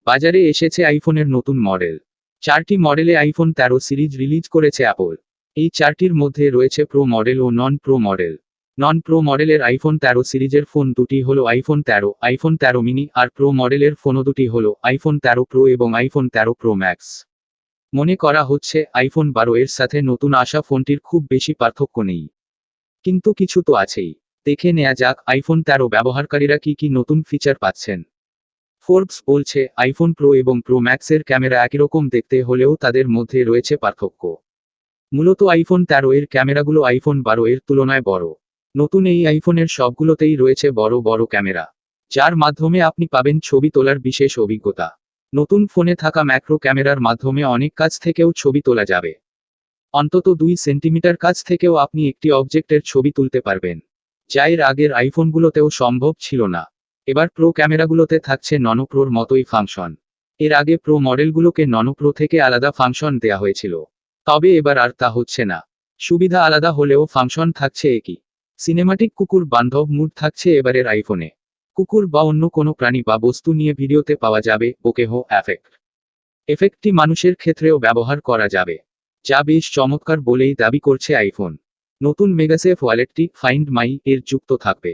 বাজারে এসেছে আইফোনের নতুন মডেল। 4টি মডেলে আইফোন 13 সিরিজ রিলিজ করেছে অ্যাপল। এই 4টির মধ্যে রয়েছে প্রো মডেল ও নন প্রো মডেল। নন প্রো মডেলের আইফোন 13 সিরিজের ফোন দুটি হলো আইফোন 13, আইফোন 13 মিনি, আর প্রো মডেলের ফোনও দুটি হলো আইফোন 13 প্রো এবং আইফোন 13 প্রো ম্যাক্স। মনে করা হচ্ছে আইফোন 12 এর সাথে নতুন আসা ফোনটির খুব বেশি পার্থক্য নেই, কিন্তু কিছু তো আছেই। দেখে নেওয়া যাক আইফোন 13 ব্যবহারকারীরা কি কি নতুন ফিচার পাচ্ছেন। ফোর্বস বলছে আইফোন প্রো এবং প্রো ম্যাক্সের ক্যামেরা একইরকম দেখতে হলেও তাদের মধ্যে রয়েছে পার্থক্য। মূলত আইফোন 13 এর ক্যামেরাগুলো আইফোন 12 এর তুলনায় বড়। নতুন এই আইফোনের সবগুলোতেই রয়েছে বড় বড় ক্যামেরা, যার মাধ্যমে আপনি পাবেন ছবি তোলার বিশেষ অভিজ্ঞতা। নতুন ফোনে থাকা ম্যাক্রো ক্যামেরার মাধ্যমে অনেক কাছ থেকেও ছবি তোলা যাবে। অন্তত 2 সেন্টিমিটার কাছ থেকেও আপনি একটি অবজেক্টের ছবি তুলতে পারবেন, যা এর আগের আইফোনগুলোতেও সম্ভব ছিল না। এবার প্রো ক্যামেরাগুলোতে থাকছে ননো প্রোর মতোই ফাংশন। এর আগে প্রো মডেলগুলোকে ননো প্রো থেকে আলাদা ফাংশন দেয়া হয়েছিল, তবে এবার আর তা হচ্ছে না। সুবিধা আলাদা হলেও ফাংশন থাকছে একই। সিনেমাটিক কুকুর বান্ধব মুড থাকছে এবারের আইফোনে। কুকুর বা অন্য কোনো প্রাণী বা বস্তু নিয়ে ভিডিওতে পাওয়া যাবে বোকেহো এফেক্ট। এফেক্টটি মানুষের ক্ষেত্রেও ব্যবহার করা যাবে, যা বেশ চমৎকার বলেই দাবি করছে আইফোন। নতুন মেগাসেফ ওয়ালেটটি ফাইন্ড মাই এর যুক্ত থাকবে।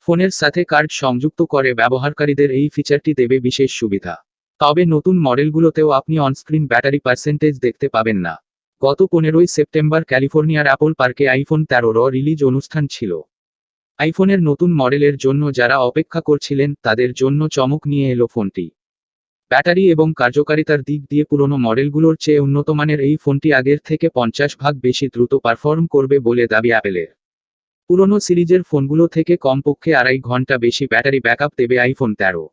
ফোনের সাথে কার্ড সংযুক্ত করে ব্যবহারকারীদের এই ফিচারটি দেবে বিশেষ সুবিধা। তবে নতুন মডেলগুলোতেও আপনি অনস্ক্রিন ব্যাটারি পার্সেন্টেজ দেখতে পাবেন না। গত 15ই সেপ্টেম্বর ক্যালিফোর্নিয়ার অ্যাপল পার্কে আইফোন 13 রিলিজ অনুষ্ঠান ছিল। আইফোনের নতুন মডেলের জন্য যারা অপেক্ষা করছিলেন তাদের জন্য চমক নিয়ে এলো ফোনটি। ব্যাটারি এবং কার্যকারিতার দিক দিয়ে পুরনো মডেলগুলোর চেয়ে উন্নতমানের এই ফোনটি আগের থেকে 50 ভাগ বেশি দ্রুত পারফর্ম করবে বলে দাবি অ্যাপেলের। পুরনো সিরিজের ফোনগুলো থেকে কমপক্ষে 2.5 ঘন্টা বেশি ব্যাটারি ব্যাকআপ দেবে আইফোন 13।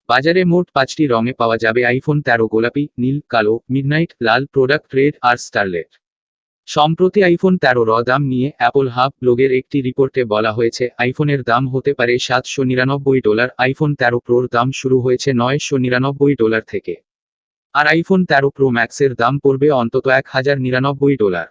বাজারে মোট 5টি রঙে পাওয়া যাবে আইফোন 13: গোলাপি, নীল, কালো, মিডনাইট, লাল, প্রোডাক্ট রেড আর স্টারলেট। সম্প্রতি আইফোন 13 দাম নিয়ে অ্যাপল হাব ব্লগের একটি রিপোর্টে বলা হয়েছে আইফোনের দাম হতে পারে $799, আইফোন 13 প্রোর দাম শুরু হয়েছে $999 থেকে। আর আইফোন 13 প্রো ম্যাক্সের দাম পড়বে অন্তত $1099।